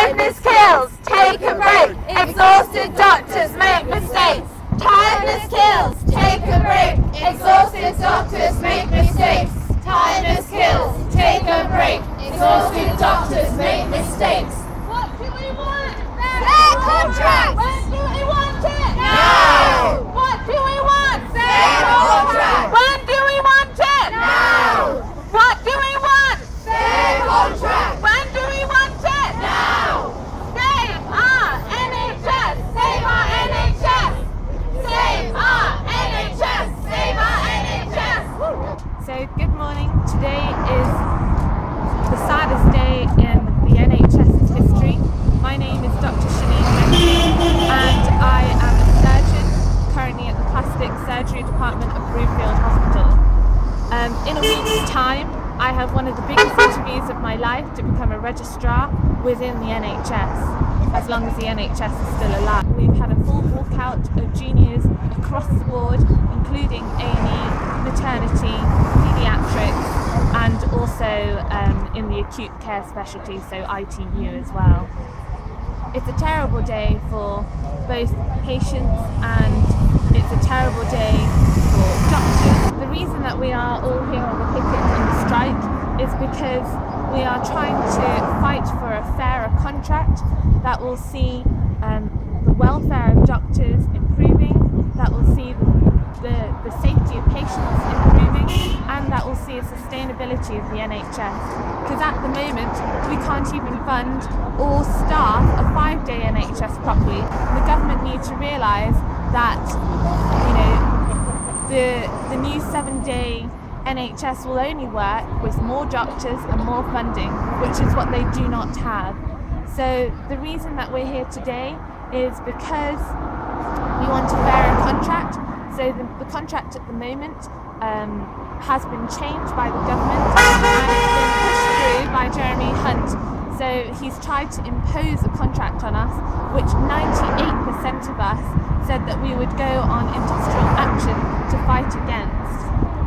Tiredness kills, take a break. Exhausted doctors make mistakes. Tiredness kills, take a break. Exhausted doctors make mistakes. Tiredness kills, take a break. Exhausted doctors make mistakes. What do we want? Fair contracts! When do we want it? Now! What do we want? Fair contracts! When do we want it? Now! What do we want? Fair contracts! When do we want it? Now! Save our NHS! Save our NHS! Save our NHS! Save our NHS! So good morning. Today is the saddest day in the NHS's history. My name is Dr. and I am a surgeon currently at the plastic surgery department of Broomfield Hospital. In a week's time I have one of the biggest interviews of my life to become a registrar within the NHS, as long as the NHS is still alive. We've had a full walkout of juniors across the board, including A&E, maternity, paediatrics, and also in the acute care specialty, so ITU as well. It's a terrible day for both patients and it's a terrible day for doctors. The reason that we are all here on the picket and the strike is because we are trying to fight for a fairer contract that will see the welfare of doctors improving, that will see the safety of patients improving, and that will see a sustainability of the NHS. Because at the moment we can't even fund or staff a 5-day NHS properly. The government needs to realise that, you know, the new 7-day NHS will only work with more doctors and more funding, which is what they do not have. So the reason that we're here today is because we want a fairer contract. So the contract at the moment has been changed by the government and it's been pushed through by Jeremy Hunt. So he's tried to impose a contract on us, which 98% of us said that we would go on industrial action to fight against.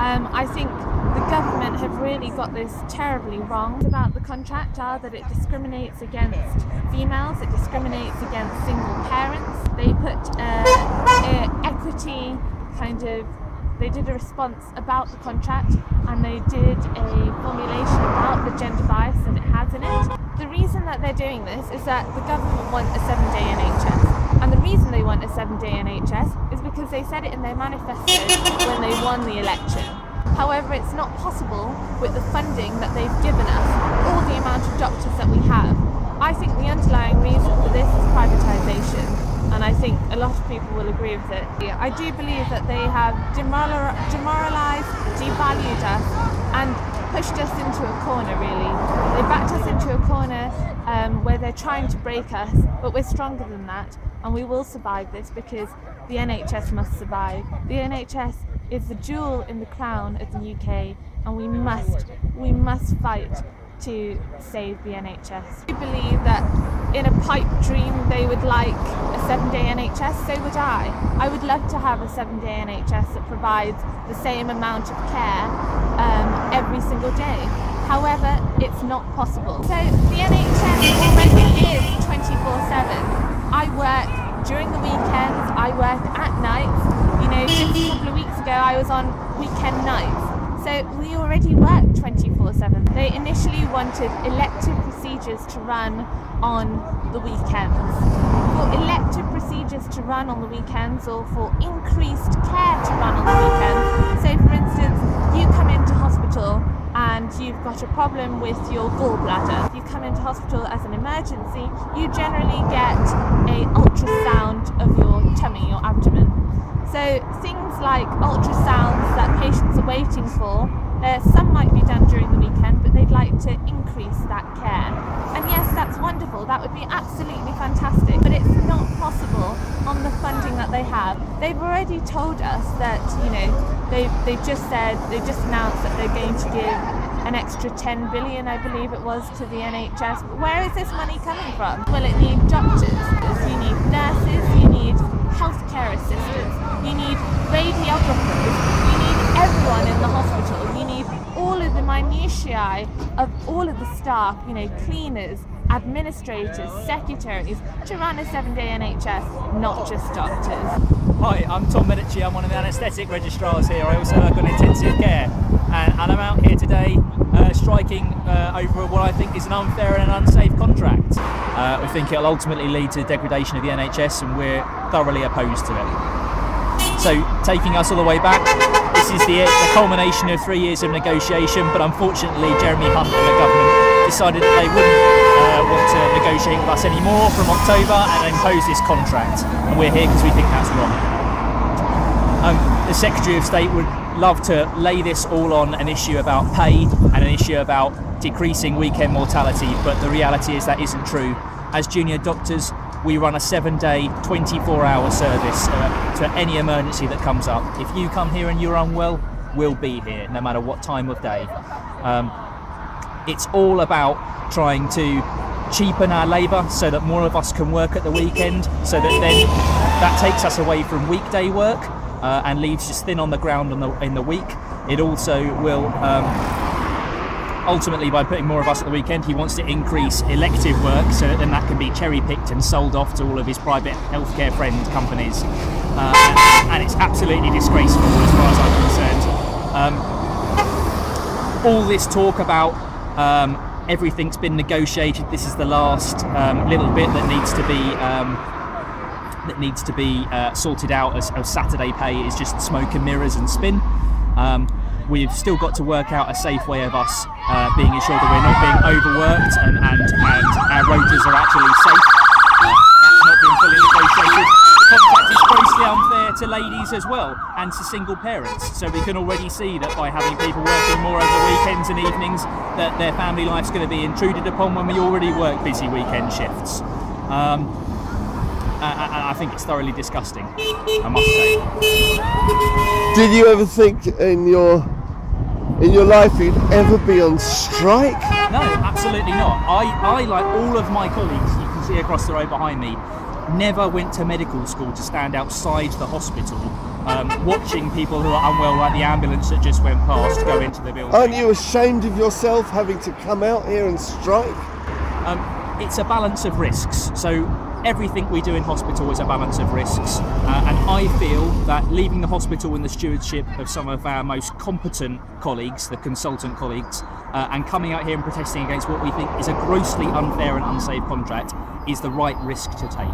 I think the government have really got this terribly wrong. About the contract are that it discriminates against females, it discriminates against single parents. They put equity they did a response about the contract and they did a formulation about the gender bias that it has in it. The reason that they're doing this is that the government want a 7-day NHS, and the reason they want a 7-day NHS is because they said it in their manifesto when they won the election. However, it's not possible with the funding that they've given us, or the amount of doctors that we have. I think the underlying reason for this is privatisation, and I think a lot of people will agree with it. I do believe that they have demoralised, devalued us and pushed us into a corner, really. They backed us into a corner where they're trying to break us, but we're stronger than that and we will survive this because the NHS must survive. The NHS is the jewel in the crown of the UK and we must fight to save the NHS. I believe that in a pipe dream they would like a 7-day NHS, so would I. I would love to have a 7-day NHS that provides the same amount of care every single day. However, it's not possible. So the NHS already is 24/7. I work during the weekends, I work at nights. You know, just a couple of weeks ago I was on weekend nights. So we already work 24/7. They initially wanted elective procedures to run on the weekends. For elective procedures to run on the weekends or for increased care to run on the weekends, so for instance, you come into hospital and you've got a problem with your gallbladder. If you come into hospital as an emergency, you generally get an ultrasound of your tummy, your abdomen. So things like ultrasounds that patients are waiting for, some might be done during the weekend, but they'd like to increase that care. And yes, that's wonderful, that would be absolutely fantastic, but it's not possible on the funding that they have. They've already told us that, you know, they've just announced that they're going to give an extra 10 billion, I believe it was, to the NHS. But where is this money coming from? Well, it needs doctors, you need nurses, you need healthcare assistants, you need radiographers, you need everyone in the hospital, you need all of the minutiae of all of the staff, you know, cleaners, administrators, secretaries to run a 7-day NHS, not just doctors. Hi, I'm Tom Medici. I'm one of the anaesthetic registrars here. I also work on intensive care, and I'm out here today striking over what I think is an unfair and unsafe contract. We think it'll ultimately lead to the degradation of the NHS, and we're thoroughly opposed to it. So, taking us all the way back, this is the culmination of 3 years of negotiation, but unfortunately Jeremy Hunt and the government decided that they wouldn't want to negotiate with us anymore from October and impose this contract, and we're here because we think that's wrong. The Secretary of State would love to lay this all on an issue about pay and an issue about decreasing weekend mortality, but the reality is that isn't true. As junior doctors, we run a 7-day, 24-hour service to any emergency that comes up. If you come here and you're unwell, we'll be here, no matter what time of day. It's all about trying to cheapen our labour so that more of us can work at the weekend, so that then that takes us away from weekday work and leaves us thin on the ground in the week. It also will ultimately, by putting more of us at the weekend, he wants to increase elective work so that then that can be cherry-picked and sold off to all of his private healthcare friend companies. And it's absolutely disgraceful as far as I'm concerned. All this talk about everything's been negotiated, this is the last little bit that needs to be sorted out as Saturday pay is just smoke and mirrors and spin. We've still got to work out a safe way of us being ensured that we're not being overworked and our rotas are actually safe. That's not been fully negotiated. The contract is grossly unfair to ladies as well and to single parents. So we can already see that by having people working more over weekends and evenings, that their family life's going to be intruded upon when we already work busy weekend shifts. I think it's thoroughly disgusting, I must say. Did you ever think in your life you'd ever be on strike? No, absolutely not. I, like all of my colleagues, you can see across the road behind me, never went to medical school to stand outside the hospital watching people who are unwell, like the ambulance that just went past, go into the building. Aren't you ashamed of yourself having to come out here and strike? It's a balance of risks. So everything we do in hospital is a balance of risks, and I feel that leaving the hospital in the stewardship of some of our most competent colleagues, the consultant colleagues, and coming out here and protesting against what we think is a grossly unfair and unsafe contract is the right risk to take.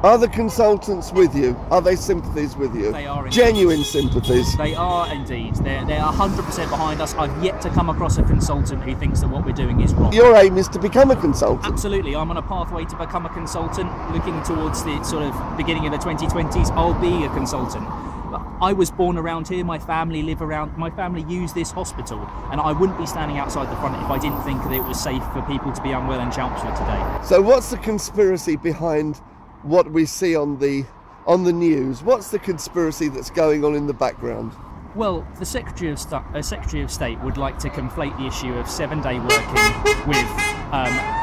Are the consultants with you? Are they sympathies with you? They are indeed. Genuine sympathies? They are indeed. They're 100% behind us. I've yet to come across a consultant who thinks that what we're doing is wrong. Your aim is to become a consultant? Absolutely. I'm on a pathway to become a consultant. Looking towards the sort of beginning of the 2020s, I'll be a consultant. But I was born around here, my family use this hospital, and I wouldn't be standing outside the front if I didn't think that it was safe for people to be unwell in Chelmsford today. So what's the conspiracy behind what we see on the news? What's the conspiracy that's going on in the background? Well, the Secretary of State would like to conflate the issue of 7-day working with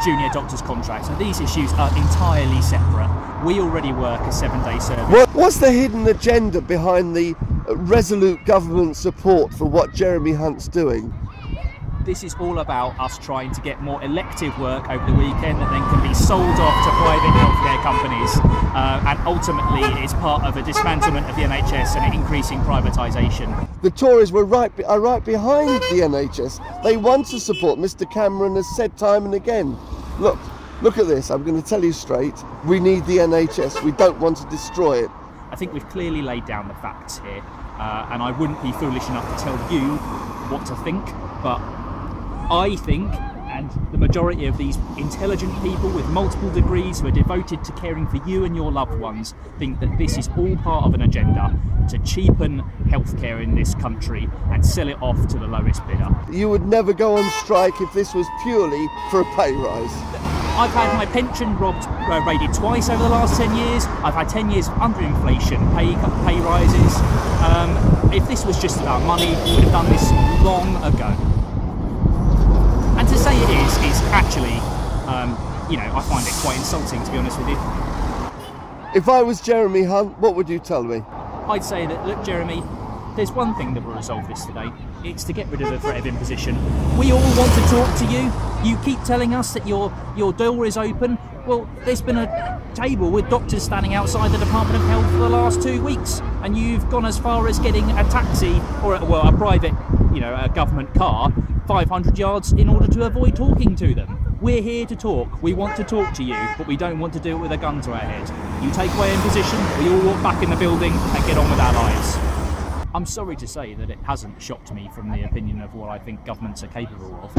junior doctors' contracts. So these issues are entirely separate. We already work a 7-day service. What's the hidden agenda behind the resolute government support for what Jeremy Hunt's doing? This is all about us trying to get more elective work over the weekend that then can be sold off to private healthcare companies, and ultimately it's part of a dismantlement of the NHS and increasing privatisation. The Tories are right behind the NHS. They want to support. Mr Cameron has said time and again, look at this, I'm going to tell you straight, we need the NHS, we don't want to destroy it. I think we've clearly laid down the facts here, and I wouldn't be foolish enough to tell you what to think, but I think, and the majority of these intelligent people with multiple degrees who are devoted to caring for you and your loved ones, think that this is all part of an agenda to cheapen healthcare in this country and sell it off to the lowest bidder. You would never go on strike if this was purely for a pay rise? I've had my pension raided twice over the last 10 years. I've had 10 years of underinflation, pay rises. If this was just about money, we would have done this long ago. And to say it is actually, I find it quite insulting, to be honest with you. If I was Jeremy Hunt, what would you tell me? I'd say that, look, Jeremy, there's one thing that will resolve this today. it's to get rid of the threat of imposition. We all want to talk to you. You keep telling us that your door is open. Well, there's been a table with doctors standing outside the Department of Health for the last 2 weeks, and you've gone as far as getting a taxi or a private, a government car 500 yards in order to avoid talking to them. We're here to talk. We want to talk to you, but we don't want to do it with a gun to our head. You take away imposition, we all walk back in the building and get on with our lives. I'm sorry to say that it hasn't shocked me from the opinion of what I think governments are capable of.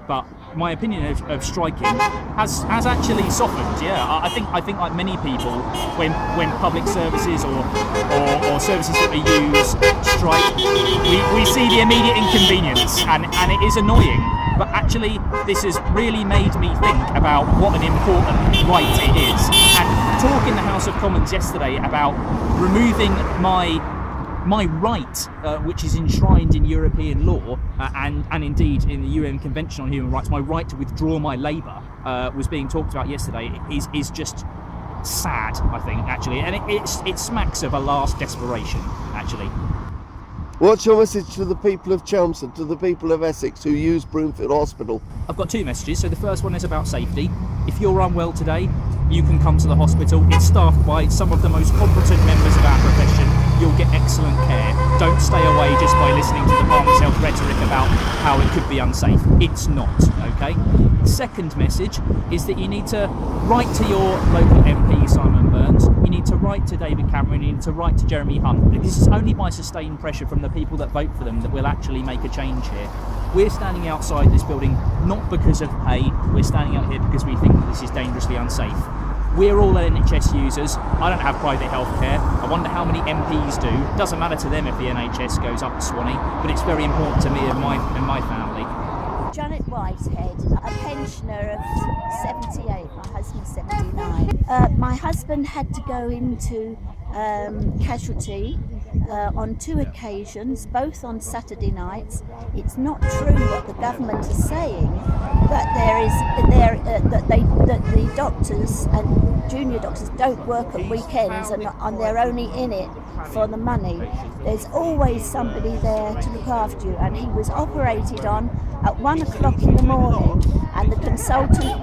But my opinion of striking has actually softened. Yeah, I think like many people, when public services or services that we use strike, we see the immediate inconvenience, and it is annoying. But actually, this has really made me think about what an important right it is. And talk in the House of Commons yesterday about removing my right, which is enshrined in European law and indeed in the UN Convention on Human Rights, my right to withdraw my labour was being talked about yesterday, is just sad, I think, actually, and it smacks of a last desperation, actually. What's your message to the people of Chelmsford, to the people of Essex who use Broomfield Hospital? I've got 2 messages. So the first one is about safety. If you're unwell today, you can come to the hospital. It's staffed by some of the most competent members of our profession. You'll get excellent care. Don't stay away just by listening to the Department's health rhetoric about how it could be unsafe. It's not, okay? Second message is that you need to write to your local MP, Simon Burns. You need to write to David Cameron. You need to write to Jeremy Hunt. Because it's only by sustained pressure from the people that vote for them that we'll actually make a change here. We're standing outside this building not because of pay. We're standing out here because we think that this is dangerously unsafe. We're all NHS users. I don't have private healthcare. I wonder how many MPs do. It doesn't matter to them if the NHS goes up to Swanee, but it's very important to me and my family. Janet Whitehead, a pensioner of 78, my husband's 79. My husband had to go into casualty on 2 occasions, both on Saturday nights. It's not true what the government is saying, that that the doctors and junior doctors don't work at weekends and they're only in it for the money. There's always somebody there to look after you, and he was operated on at 1 o'clock in the morning, and the consultant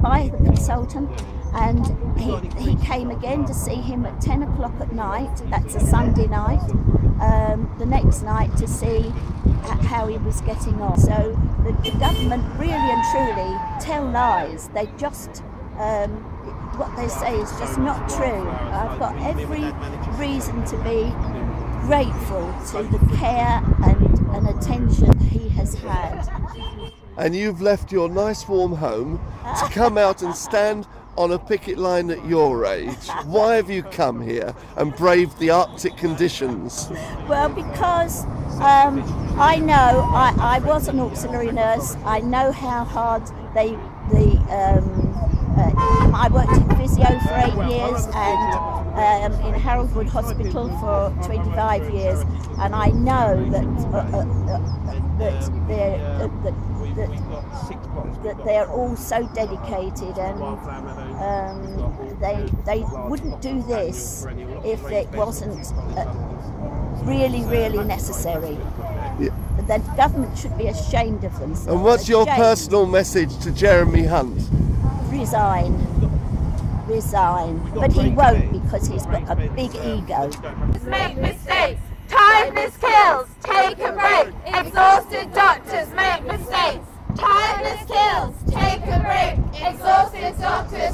by the consultant, and he came again to see him at 10 o'clock at night. That's a Sunday night. The next night to see how he was getting on. So the government really and truly tell lies. They just what they say is just not true. I've got every reason to be grateful to the care and attention he has had. And you've left your nice warm home to come out and stand on a picket line at your age. Why have you come here and braved the Arctic conditions? Well, because I know, I was an auxiliary nurse. I know how hard I worked in physio for 8 years and in Haroldwood Hospital for 25 years, and I know that they're all so dedicated, and they wouldn't do this if it wasn't really necessary. Yeah. The government should be ashamed of themselves. And what's your personal message to Jeremy Hunt? Resign. But he won't, because he's got a big ego. Make mistakes. Tiredness kills. Take a break. Exhausted doctors make mistakes. Tiredness kills. Take a break. Exhausted doctors